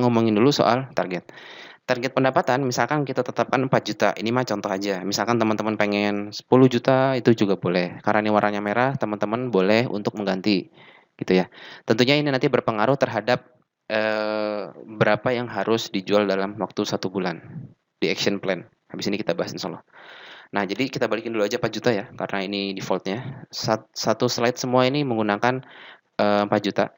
ngomongin dulu soal target. Target pendapatan misalkan kita tetapkan 4 juta, ini mah contoh aja. Misalkan teman-teman pengen 10 juta itu juga boleh. Karena ini warnanya merah, teman-teman boleh untuk mengganti, gitu ya. Tentunya ini nanti berpengaruh terhadap, berapa yang harus dijual dalam waktu 1 bulan, di action plan. Habis ini kita bahas insyaallah. Nah, jadi kita balikin dulu aja 4 juta ya, karena ini default-nya. Satu slide semua ini menggunakan, 4 juta.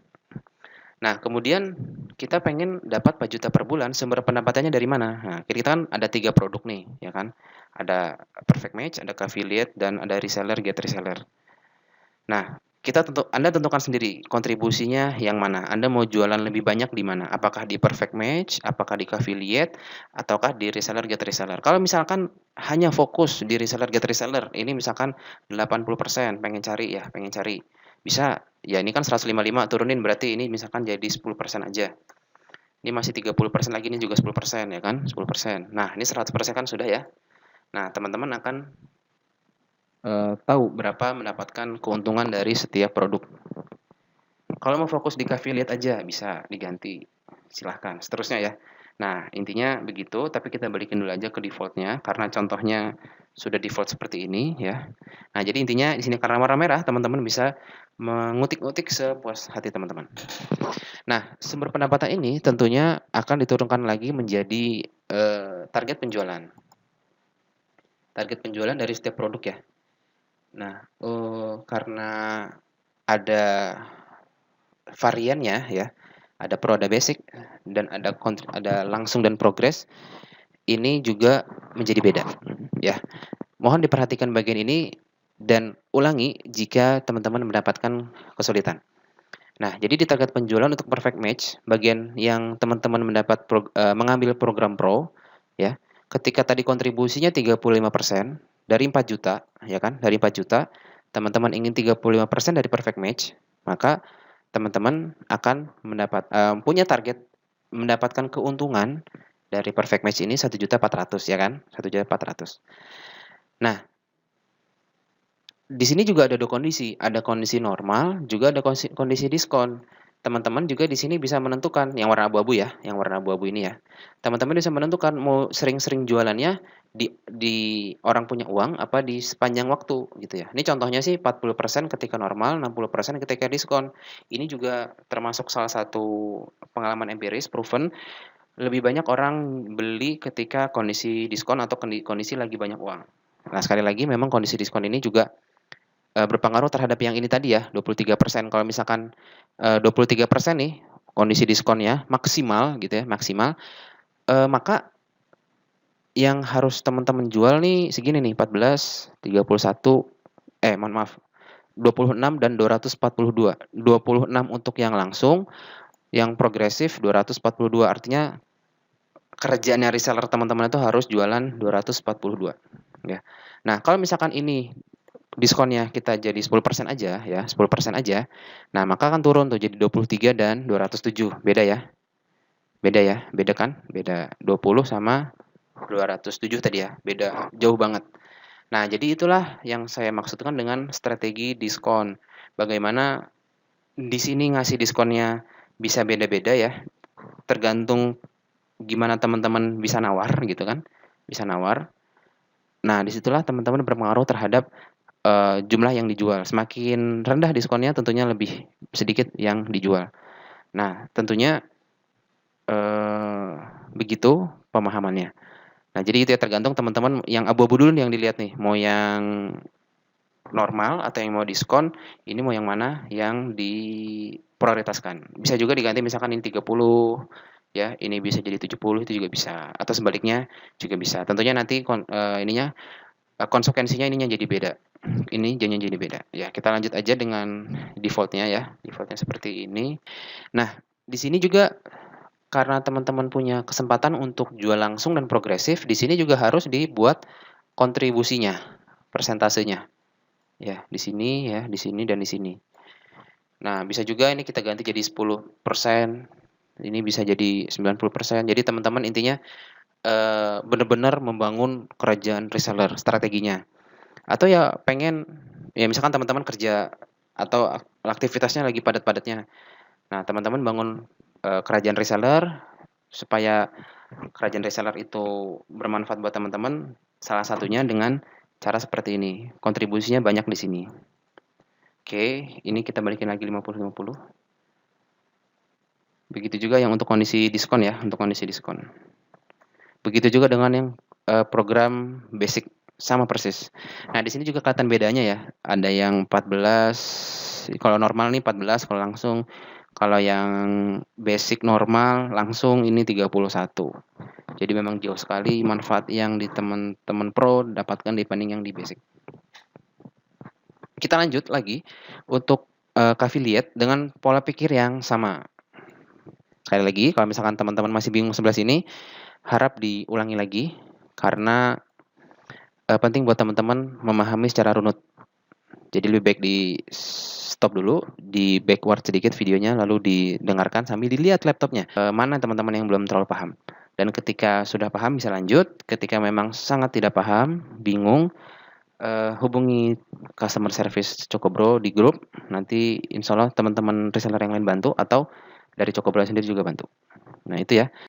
Nah, kemudian kita pengen dapat 4 juta per bulan, sumber pendapatannya dari mana? Nah, kita kan ada 3 produk nih, ya kan. Ada perfect match, ada affiliate, dan ada reseller, get reseller. Nah, Anda tentukan sendiri kontribusinya yang mana. Anda mau jualan lebih banyak di mana? Apakah di perfect match, apakah di affiliate, ataukah di reseller, get reseller. Kalau misalkan hanya fokus di reseller, get reseller, ini misalkan 80% pengen cari. Bisa, ya ini kan 155 turunin berarti ini misalkan jadi 10% aja. Ini masih 30% lagi, ini juga 10% ya kan? 10%. Nah, ini 100% kan sudah ya. Nah, teman-teman akan tahu berapa mendapatkan keuntungan dari setiap produk. Kalau mau fokus di affiliate aja bisa diganti, silahkan. Seterusnya ya. Nah, intinya begitu, tapi kita balikin dulu aja ke defaultnya karena contohnya sudah default seperti ini ya. Nah, jadi intinya di sini karena warna merah, teman-teman bisa mengutik-ngutik sepuas hati teman-teman. Nah, sumber pendapatan ini tentunya akan diturunkan lagi menjadi target penjualan. Target penjualan dari setiap produk ya. Nah, karena ada variannya ya, ada pro, ada basic, dan ada langsung dan progress, ini juga menjadi beda ya. Mohon diperhatikan bagian ini dan ulangi jika teman-teman mendapatkan kesulitan. Nah, jadi di target penjualan untuk perfect match, bagian yang teman-teman mengambil program pro ya, ketika tadi kontribusinya 35% dari 4 juta, ya kan? Dari 4 juta, teman-teman ingin 35% dari perfect match, maka teman-teman akan punya target mendapatkan keuntungan dari perfect match ini 1.400.000 ya kan? 1.400.000. Nah, di sini juga ada 2 kondisi, ada kondisi normal, juga ada kondisi diskon. Teman-teman juga di sini bisa menentukan yang warna abu-abu ya, yang warna abu-abu ini ya. Teman-teman bisa menentukan mau sering-sering jualannya di orang punya uang apa di sepanjang waktu gitu ya. Ini contohnya sih 40% ketika normal, 60% ketika diskon. Ini juga termasuk salah satu pengalaman empiris proven, lebih banyak orang beli ketika kondisi diskon atau kondisi lagi banyak uang. Nah, sekali lagi memang kondisi diskon ini juga berpengaruh terhadap yang ini tadi ya, 23%. Kalau misalkan 23% nih kondisi diskonnya maksimal gitu ya, maksimal, maka yang harus teman-teman jual nih segini nih, 14, 31, mohon maaf, 26 dan 242. 26 untuk yang langsung, yang progresif 242. Artinya kerjaannya reseller teman-teman itu harus jualan 242 ya. Nah, kalau misalkan ini diskonnya kita jadi 10% aja ya, 10% aja. Nah, maka akan turun tuh jadi 23 dan 207. Beda ya? Beda ya? Beda kan? Beda 20 sama 207 tadi ya. Beda jauh banget. Nah, jadi itulah yang saya maksudkan dengan strategi diskon. Bagaimana di sini ngasih diskonnya bisa beda-beda ya. Tergantung gimana teman-teman bisa nawar gitu kan. Bisa nawar. Nah, disitulah teman-teman berpengaruh terhadap jumlah yang dijual. Semakin rendah diskonnya tentunya lebih sedikit yang dijual. Nah, tentunya begitu pemahamannya. Nah, jadi itu ya tergantung teman-teman yang abu-abu dulu nih yang dilihat nih, mau yang normal atau yang mau diskon, ini mau yang mana yang diprioritaskan. Bisa juga diganti misalkan ini 30 ya, ini bisa jadi 70 itu juga bisa atau sebaliknya juga bisa. Tentunya nanti konsekuensinya ininya jadi beda. Ini jadinya jadi beda. Ya, kita lanjut aja dengan defaultnya ya. Defaultnya seperti ini. Nah, di sini juga karena teman-teman punya kesempatan untuk jual langsung dan progresif, di sini juga harus dibuat kontribusinya, persentasenya. Ya, di sini ya, di sini dan di sini. Nah, bisa juga ini kita ganti jadi 10%. Ini bisa jadi 90%. Jadi teman-teman intinya benar-benar membangun kerajaan reseller strateginya. Atau ya pengen ya misalkan teman-teman kerja atau aktivitasnya lagi padat-padatnya. Nah, teman-teman bangun kerajaan reseller, supaya kerajaan reseller itu bermanfaat buat teman-teman, salah satunya dengan cara seperti ini. Kontribusinya banyak di sini. Oke, ini kita balikin lagi 50-50. Begitu juga yang untuk kondisi diskon ya, untuk kondisi diskon. Begitu juga dengan yang program basic, sama persis. Nah, di sini juga kelihatan bedanya ya. Ada yang 14, kalau normal nih 14, kalau langsung. Kalau yang basic normal langsung ini 31. Jadi memang jauh sekali manfaat yang di teman-teman pro dapatkan dibanding yang di basic. Kita lanjut lagi untuk affiliate dengan pola pikir yang sama. Sekali lagi, kalau misalkan teman-teman masih bingung sebelah sini, harap diulangi lagi karena penting buat teman-teman memahami secara runut. Jadi lebih baik di stop dulu, di backward sedikit videonya, lalu didengarkan sambil dilihat laptopnya. Mana teman-teman yang belum terlalu paham. Dan ketika sudah paham bisa lanjut, ketika memang sangat tidak paham, bingung, hubungi customer service Cokobro di grup, nanti insya Allah teman-teman reseller yang lain bantu, atau dari Cokobro sendiri juga bantu. Nah itu ya.